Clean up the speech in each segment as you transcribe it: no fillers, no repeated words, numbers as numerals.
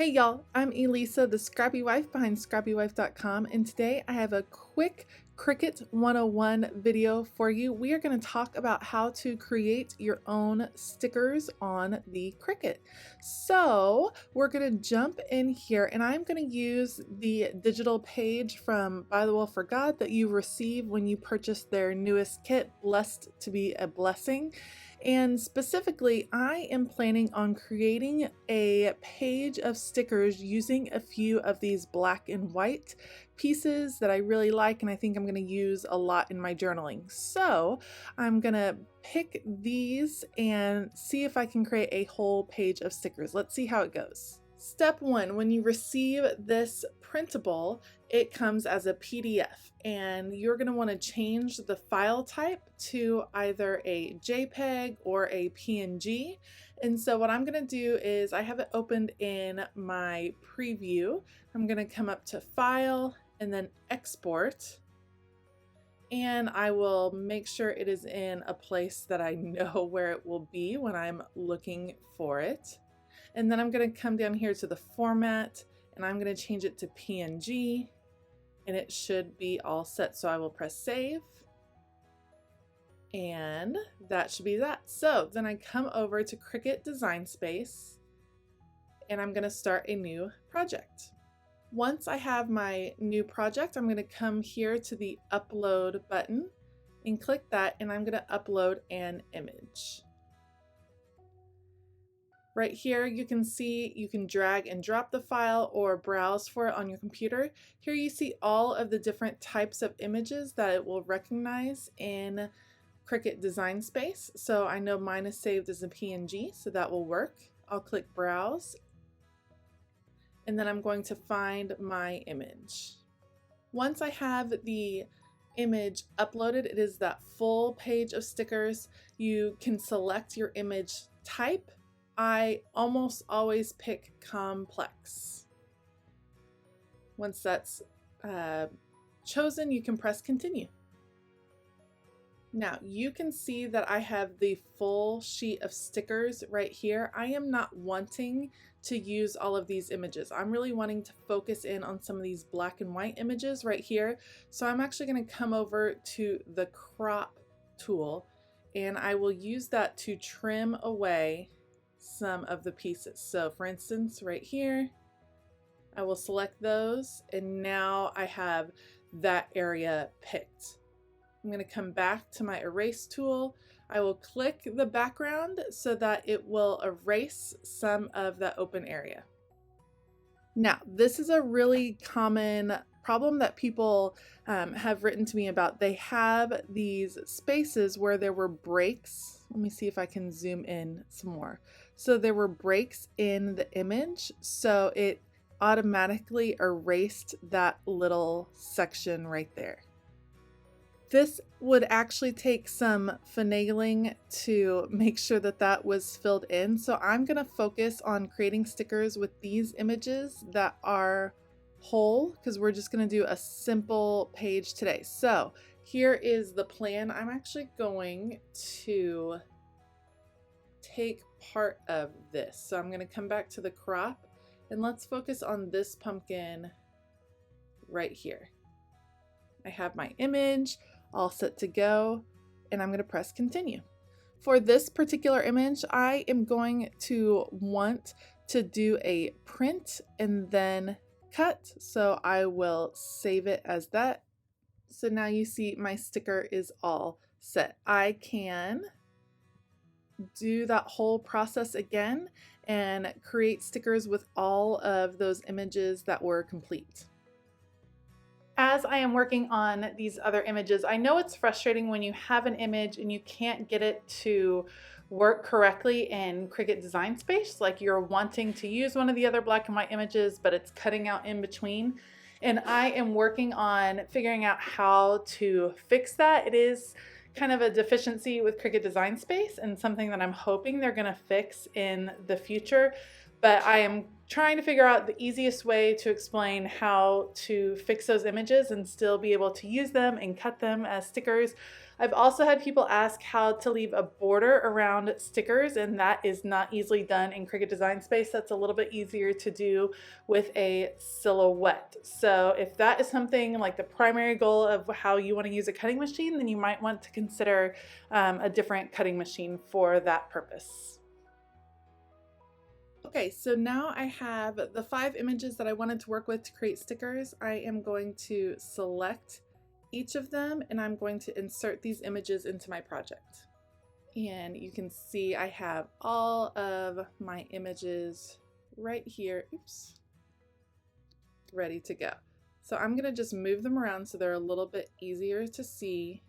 Hey y'all, I'm Elisa, the Scrappy Wife behind ScrappyWife.com, and today I have a quick Cricut 101 video for you. We are going to talk about how to create your own stickers on the Cricut. So we're going to jump in here, and I'm going to use the digital page from By the Will for God that you receive when you purchase their newest kit, Blessed to be a Blessing. And specifically, I am planning on creating a page of stickers using a few of these black and white pieces that I really like and I think I'm going to use a lot in my journaling. So I'm going to pick these and see if I can create a whole page of stickers. Let's see how it goes. Step one, when you receive this printable, it comes as a PDF and you're going to want to change the file type to either a JPEG or a PNG. And so what I'm going to do is I have it opened in my preview. I'm going to come up to File and then Export. And I will make sure it is in a place that I know where it will be when I'm looking for it. And then I'm going to come down here to the format and I'm going to change it to PNG and it should be all set. So I will press save and that should be that. So then I come over to Cricut Design Space and I'm going to start a new project. Once I have my new project, I'm going to come here to the upload button and click that and I'm going to upload an image. Right here you can see you can drag and drop the file or browse for it on your computer. Here you see all of the different types of images that it will recognize in Cricut Design Space. So I know mine is saved as a PNG, so that will work. I'll click Browse and then I'm going to find my image. Once I have the image uploaded, it is that full page of stickers. You can select your image type. I almost always pick complex. Once that's chosen, you can press continue. Now you can see that I have the full sheet of stickers right here. I am not wanting to use all of these images. I'm really wanting to focus in on some of these black and white images right here. So I'm actually going to come over to the crop tool and I will use that to trim away some of the pieces. So for instance, right here, I will select those and now I have that area picked. I'm going to come back to my erase tool. I will click the background so that it will erase some of that open area. Now, this is a really common problem that people have written to me about. They have these spaces where there were breaks. Let me see if I can zoom in some more. So there were breaks in the image, so it automatically erased that little section right there. This would actually take some finagling to make sure that that was filled in. So I'm going to focus on creating stickers with these images that are whole because we're just going to do a simple page today. So here is the plan. I'm actually going to take part of this. So I'm going to come back to the crop and let's focus on this pumpkin right here. I have my image all set to go and I'm going to press continue. For this particular image, I am going to want to do a print and then cut. So I will save it as that. So now you see my sticker is all set. I can do that whole process again and create stickers with all of those images that were complete. As I am working on these other images, I know it's frustrating when you have an image and you can't get it to work correctly in Cricut Design Space, like you're wanting to use one of the other black and white images, but it's cutting out in between. And I am working on figuring out how to fix that. It is kind of a deficiency with Cricut Design Space and something that I'm hoping they're going to fix in the future. but I am trying to figure out the easiest way to explain how to fix those images and still be able to use them and cut them as stickers. I've also had people ask how to leave a border around stickers, and that is not easily done in Cricut Design Space. That's a little bit easier to do with a silhouette. So if that is something like the primary goal of how you want to use a cutting machine, then you might want to consider a different cutting machine for that purpose. Okay, so now I have the 5 images that I wanted to work with to create stickers. I am going to select each of them and I'm going to insert these images into my project. And you can see I have all of my images right here, oops, ready to go. So I'm gonna just move them around so they're a little bit easier to see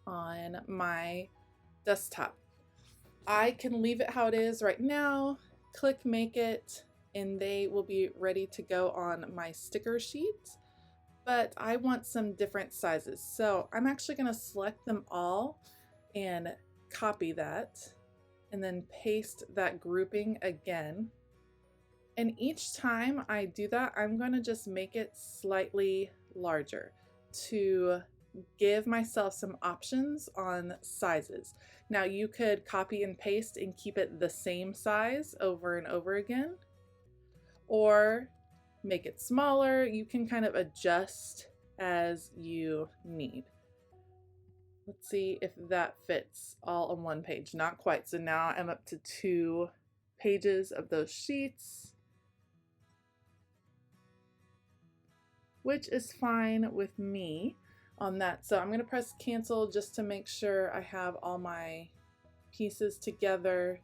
on my desktop. I can leave it how it is right now, click make it, and they will be ready to go on my sticker sheet. But I want some different sizes. So I'm actually going to select them all and copy that and then paste that grouping again. And each time I do that, I'm going to just make it slightly larger to give myself some options on sizes. Now you could copy and paste and keep it the same size over and over again, or make it smaller. You can kind of adjust as you need. Let's see if that fits all on one page. Not quite. So now I'm up to 2 pages of those sheets, which is fine with me on that. So I'm going to press cancel just to make sure I have all my pieces together.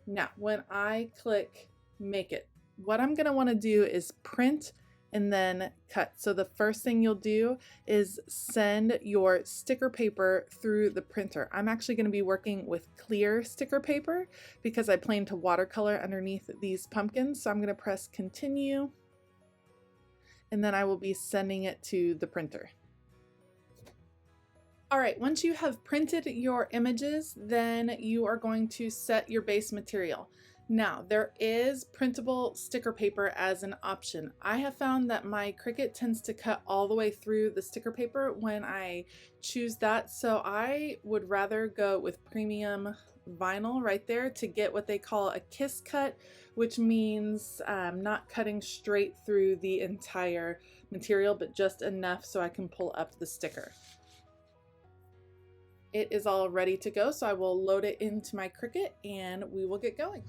Now, when I click make it, what I'm going to want to do is print and then cut. So the first thing you'll do is send your sticker paper through the printer. I'm actually going to be working with clear sticker paper because I plan to watercolor underneath these pumpkins. So I'm going to press continue, and then I will be sending it to the printer. All right, once you have printed your images, then you are going to set your base material. Now, there is printable sticker paper as an option. I have found that my Cricut tends to cut all the way through the sticker paper when I choose that, so I would rather go with premium vinyl right there to get what they call a kiss cut, which means not cutting straight through the entire material, but just enough so I can pull up the sticker. It is all ready to go, so I will load it into my Cricut and we will get going.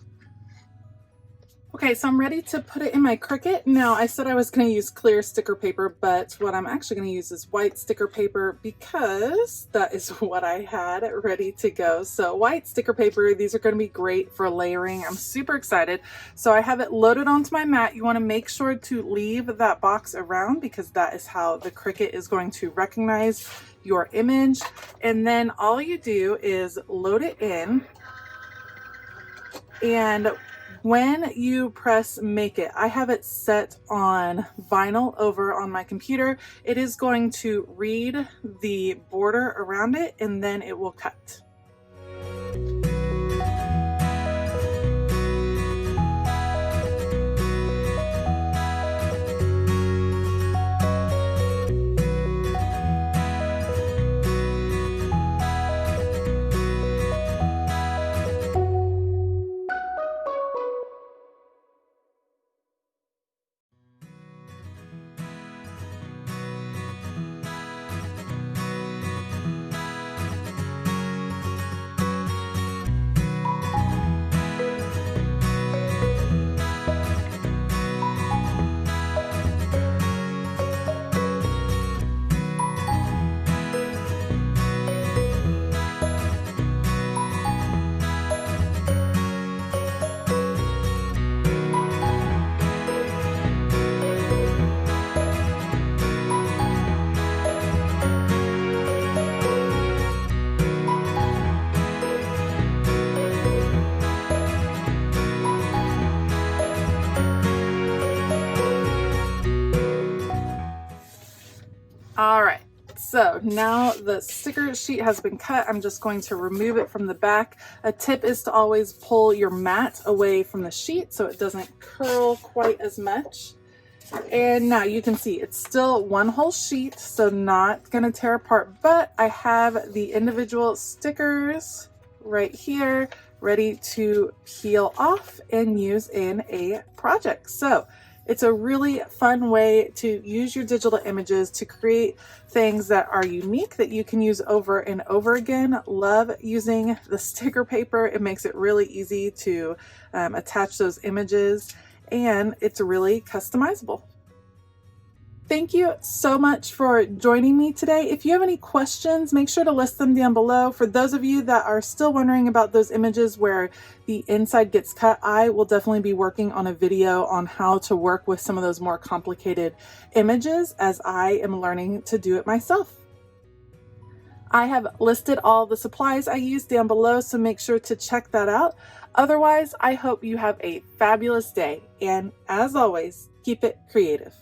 Okay, so I'm ready to put it in my Cricut. Now, I said I was going to use clear sticker paper, but what I'm actually going to use is white sticker paper because that is what I had ready to go. So white sticker paper, these are going to be great for layering. I'm super excited. So I have it loaded onto my mat. You want to make sure to leave that box around because that is how the Cricut is going to recognize your image. And then all you do is load it in, and when you press make it, I have it set on vinyl over on my computer. It is going to read the border around it and then it will cut. So now the sticker sheet has been cut. I'm just going to remove it from the back. A tip is to always pull your mat away from the sheet so it doesn't curl quite as much. And now you can see it's still one whole sheet, so not gonna tear apart, but I have the individual stickers right here ready to peel off and use in a project. So it's a really fun way to use your digital images to create things that are unique that you can use over and over again. Love using the sticker paper. It makes it really easy to attach those images, and it's really customizable. Thank you so much for joining me today. If you have any questions, make sure to list them down below. For those of you that are still wondering about those images where the inside gets cut, I will definitely be working on a video on how to work with some of those more complicated images as I am learning to do it myself. I have listed all the supplies I use down below, so make sure to check that out. Otherwise, I hope you have a fabulous day, and as always, keep it creative.